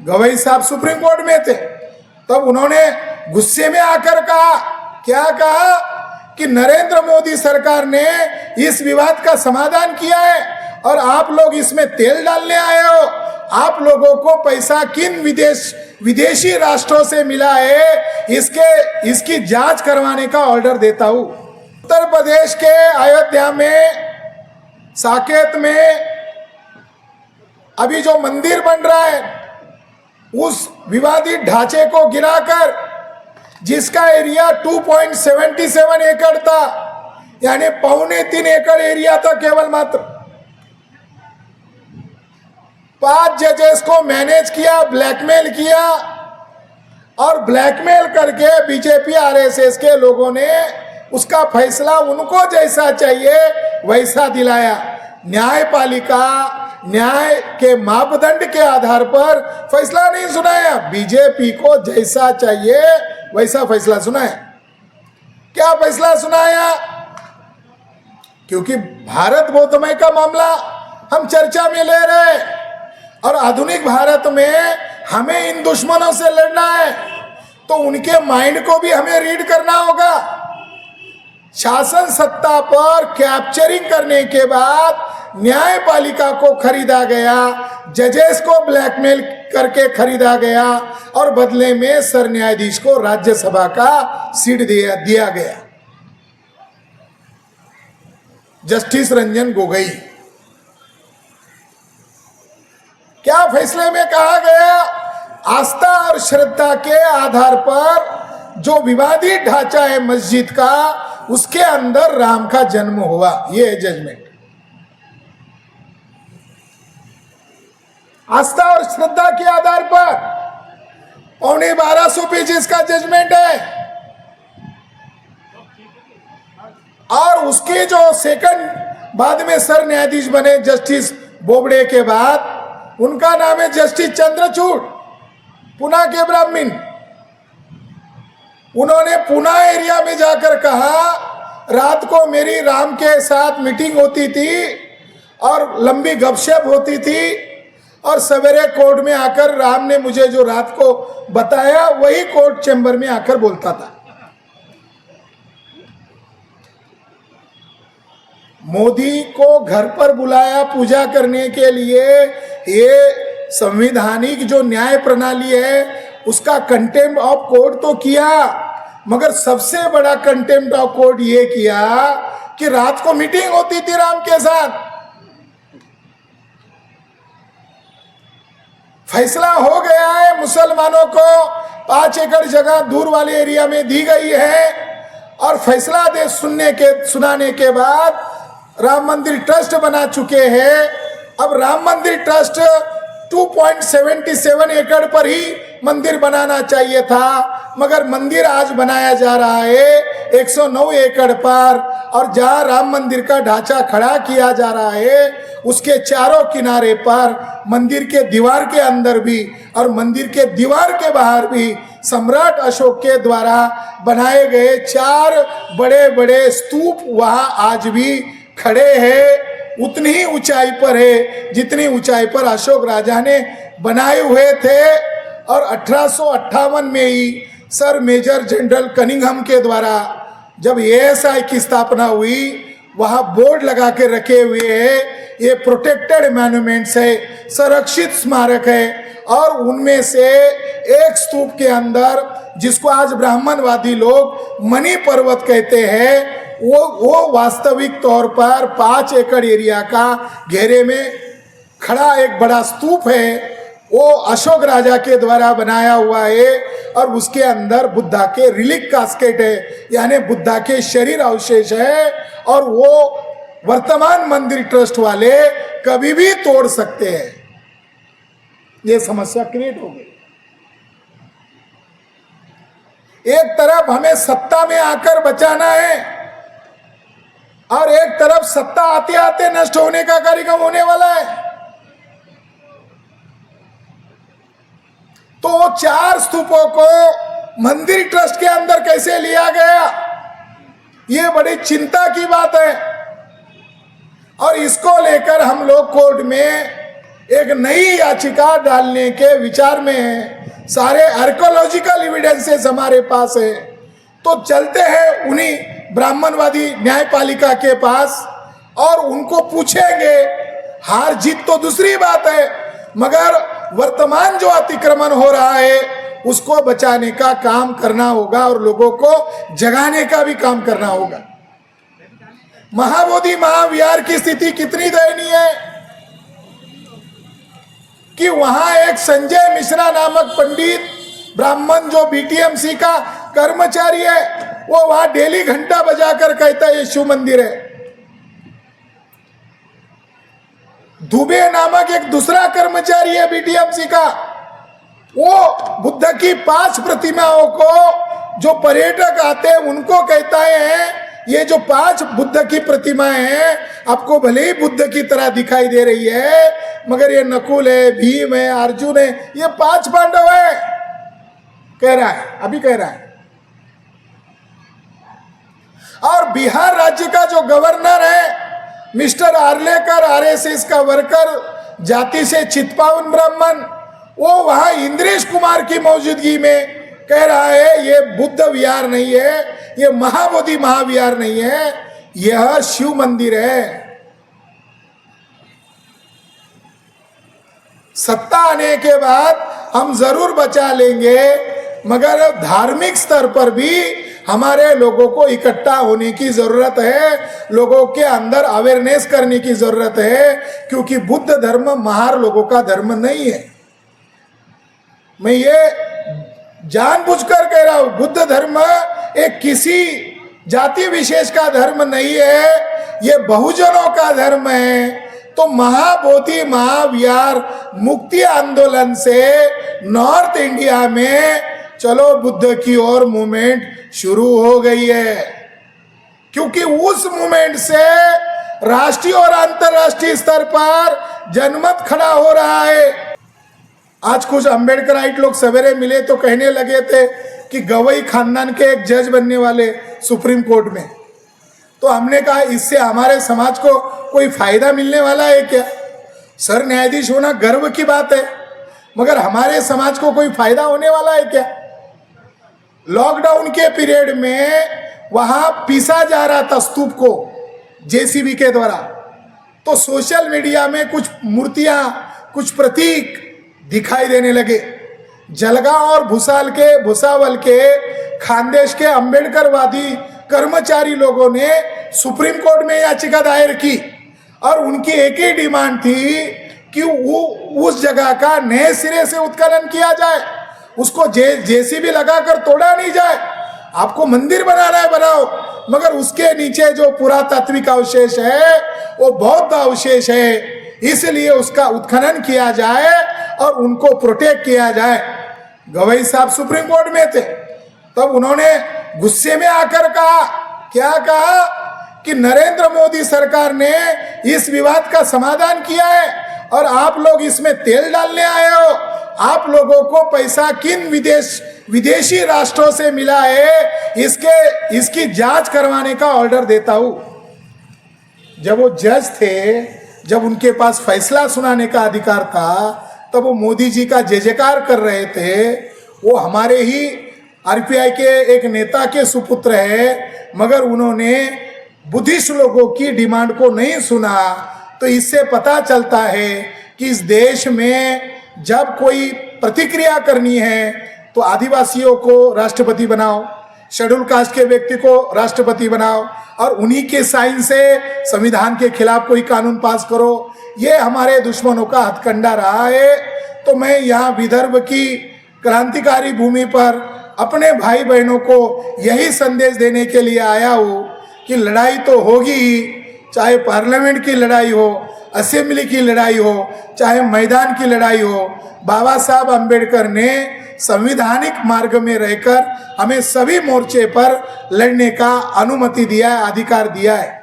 गवई साहब supreme court में थे, तब उन्होंने गुस्से में आकर कहा, क्या कहा कि नरेंद्र मोदी सरकार ने इस विवाद का समाधान किया है और आप लोग इसमें तेल डालने आए हो। आप लोगों को पैसा किन विदेशी राष्ट्रों से मिला है, इसकी जांच करवाने का ऑर्डर देता हूं। उत्तर प्रदेश के अयोध्या में साकेत में अभी जो मंदिर बन रहा है, उस विवादित ढांचे को गिराकर, जिसका एरिया 2.77 एकड़ था, यानी 2.25 एकड़ एरिया था केवल मात्र, 5 जजेस को मैनेज किया, ब्लैकमेल किया और ब्लैकमेल करके बीजेपी आरएसएस के लोगों ने उसका फैसला उनको जैसा चाहिए वैसा दिलाया। न्यायपालिका न्याय के मापदंड के आधार पर फैसला नहीं सुनाया, बीजेपी को जैसा चाहिए वैसा फैसला सुनाया। क्या फैसला सुनाया? क्योंकि भारत बौद्धमय का मामला हम चर्चा में ले रहे हैं और आधुनिक भारत में हमें इन दुश्मनों से लड़ना है, तो उनके माइंड को भी हमें रीड करना होगा। शासन सत्ता पर कैप्चरिंग करने के बाद न्यायपालिका को खरीदा गया, जजेस को ब्लैकमेल करके खरीदा गया और बदले में सर न्यायाधीश को राज्यसभा का सीट दिया गया। जस्टिस रंजन गोगोई, क्या फैसले में कहा गया? आस्था और श्रद्धा के आधार पर जो विवादित ढांचा है मस्जिद का, उसके अंदर राम का जन्म हुआ, ये है जजमेंट। आस्था और श्रद्धा के आधार पर 1250 पेजेस का जजमेंट है और उसके जो सेकंड बाद में सर न्यायाधीश बने जस्टिस बोबड़े के बाद, उनका नाम है जस्टिस चंद्रचूड़, पुणे के ब्राह्मण। उन्होंने पुणे एरिया में जाकर कहा, रात को मेरी राम के साथ मीटिंग होती थी और लंबी गपशप होती थी और सवेरे कोर्ट में आकर राम ने मुझे जो रात को बताया वही कोर्ट चैम्बर में आकर बोलता था। मोदी को घर पर बुलाया पूजा करने के लिए, ये संवैधानिक जो न्याय प्रणाली है उसका कंटेम्प्ट ऑफ कोर्ट तो किया, मगर सबसे बड़ा कंटेम्प्ट ऑफ कोर्ट ये किया कि रात को मीटिंग होती थी राम के साथ। फैसला हो गया है, मुसलमानों को 5 एकड़ जगह दूर वाले एरिया में दी गई है और फैसला दे सुनाने के बाद राम मंदिर ट्रस्ट बना चुके हैं। अब राम मंदिर ट्रस्ट 2.77 एकड़ पर ही मंदिर बनाना चाहिए था, मगर मंदिर आज बनाया जा रहा है 109 एकड़ पर, और जहां राम मंदिर का ढांचा खड़ा किया जा रहा है उसके चारों किनारे पर मंदिर के दीवार के अंदर भी और मंदिर के दीवार के बाहर भी सम्राट अशोक के द्वारा बनाए गए 4 बड़े बड़े स्तूप वहां आज भी खड़े हैं। उतनी ही ऊंचाई पर है जितनी ऊंचाई पर अशोक राजा ने बनाए हुए थे। और 1858 में ही सर मेजर जनरल कनिंघम के द्वारा जब एएसआई की स्थापना हुई, वहां बोर्ड लगा के रखे हुए हैं, ये प्रोटेक्टेड मॉन्यूमेंट्स है, संरक्षित स्मारक है। और उनमें से एक स्तूप के अंदर, जिसको आज ब्राह्मणवादी लोग मणि पर्वत कहते हैं, वो वास्तविक तौर पर 5 एकड़ एरिया का घेरे में खड़ा एक बड़ा स्तूप है। वो अशोक राजा के द्वारा बनाया हुआ है और उसके अंदर बुद्धा के रिलिक कास्केट है, यानी बुद्धा के शरीर अवशेष है, और वो वर्तमान मंदिर ट्रस्ट वाले कभी भी तोड़ सकते हैं। ये समस्या क्रिएट हो गई। एक तरफ हमें सत्ता में आकर बचाना है और एक तरफ सत्ता आते आते नष्ट होने का कार्यक्रम होने वाला है। तो 4 स्तूपों को मंदिर ट्रस्ट के अंदर कैसे लिया गया, ये बड़ी चिंता की बात है। और इसको लेकर हम लोग कोर्ट में एक नई याचिका डालने के विचार में है। सारे आर्कोलॉजिकल एविडेंसेस हमारे पास है। तो चलते हैं उन्हीं ब्राह्मणवादी न्यायपालिका के पास और उनको पूछेंगे। हार जीत तो दूसरी बात है, मगर वर्तमान जो अतिक्रमण हो रहा है उसको बचाने का काम करना होगा और लोगों को जगाने का भी काम करना होगा। महाबोधि महाविहार की स्थिति कितनी दयनीय है कि वहां एक संजय मिश्रा नामक पंडित ब्राह्मण जो बीटीएमसी का कर्मचारी है, वो वहां डेली घंटा बजाकर कहता है ये शिव मंदिर है। दुबे नामक एक दूसरा कर्मचारी है बीटीएमसी का, वो बुद्ध की 5 प्रतिमाओं को जो पर्यटक आते हैं उनको कहता है ये जो 5 बुद्ध की प्रतिमाएं हैं आपको भले ही बुद्ध की तरह दिखाई दे रही है, मगर ये नकुल है, भीम है, अर्जुन है, ये 5 पांडव है, कह रहा है, अभी कह रहा है। और बिहार राज्य का जो गवर्नर है मिस्टर आर्लेकर, आरएसएस का वर्कर, जाति से चितपावन ब्राह्मण, वो वहां इंद्रेश कुमार की मौजूदगी में कह रहा है ये बुद्ध विहार नहीं है, ये महाबोधि महाविहार नहीं है, यह शिव मंदिर है। सत्ता आने के बाद हम जरूर बचा लेंगे, मगर धार्मिक स्तर पर भी हमारे लोगों को इकट्ठा होने की जरूरत है, लोगों के अंदर अवेयरनेस करने की जरूरत है, क्योंकि बुद्ध धर्म महार लोगों का धर्म नहीं है। मैं ये जानबूझकर कह रहा हूं, बुद्ध धर्म एक किसी जाति विशेष का धर्म नहीं है, ये बहुजनों का धर्म है। तो महाबोधि महाविहार मुक्ति आंदोलन से नॉर्थ इंडिया में चलो बुद्ध की ओर मूवमेंट शुरू हो गई है, क्योंकि उस मूवमेंट से राष्ट्रीय और अंतर्राष्ट्रीय स्तर पर जनमत खड़ा हो रहा है। आज कुछ अम्बेडकराइट लोग सवेरे मिले तो कहने लगे थे कि गवई खानदान के एक जज बनने वाले सुप्रीम कोर्ट में, तो हमने कहा इससे हमारे समाज को कोई फायदा मिलने वाला है क्या? सर न्यायाधीश होना गर्व की बात है, मगर हमारे समाज को कोई फायदा होने वाला है क्या? लॉकडाउन के पीरियड में वहां पीसा जा रहा था स्तूप को जेसीबी के द्वारा, तो सोशल मीडिया में कुछ मूर्तियां, कुछ प्रतीक दिखाई देने लगे। जलगांव और भुसावल के खानदेश के अम्बेडकरवादी कर्मचारी लोगों ने सुप्रीम कोर्ट में याचिका दायर की और उनकी एक ही डिमांड थी कि वो उस जगह का नए सिरे से उत्खनन किया जाए, उसको जेसीबी लगाकर तोड़ा नहीं जाए। आपको मंदिर बनाना है बनाओ, मगर उसके नीचे जो पुरातात्विक अवशेष है वो बौद्ध अवशेष है, इसलिए उसका उत्खनन किया जाए और उनको प्रोटेक्ट किया जाए। गवई साहब सुप्रीम कोर्ट में थे, तब उन्होंने गुस्से में आकर कहा, क्या कहा कि नरेंद्र मोदी सरकार ने इस विवाद का समाधान किया है और आप लोग इसमें तेल डालने आए हो। आप लोगों को पैसा किन विदेशी राष्ट्रों से मिला है, इसकी जांच करवाने का ऑर्डर देता हूं। जब वो जज थे, जब उनके पास फैसला सुनाने का अधिकार था, तब वो मोदी जी का जय जयकार कर रहे थे। वो हमारे ही आरपीआई के एक नेता के सुपुत्र है, मगर उन्होंने बुद्धिस्ट लोगों की डिमांड को नहीं सुना। तो इससे पता चलता है कि इस देश में जब कोई प्रतिक्रिया करनी है तो आदिवासियों को राष्ट्रपति बनाओ, शेड्यूल कास्ट के व्यक्ति को राष्ट्रपति बनाओ और उन्हीं के साइन से संविधान के खिलाफ कोई कानून पास करो। ये हमारे दुश्मनों का हथकंडा रहा है। तो मैं यहाँ विदर्भ की क्रांतिकारी भूमि पर अपने भाई बहनों को यही संदेश देने के लिए आया हूँ कि लड़ाई तो होगी ही, चाहे पार्लियामेंट की लड़ाई हो, असेंबली की लड़ाई हो, चाहे मैदान की लड़ाई हो। बाबा साहब अम्बेडकर ने संविधानिक मार्ग में रहकर हमें सभी मोर्चे पर लड़ने का अनुमति दिया है, अधिकार दिया है।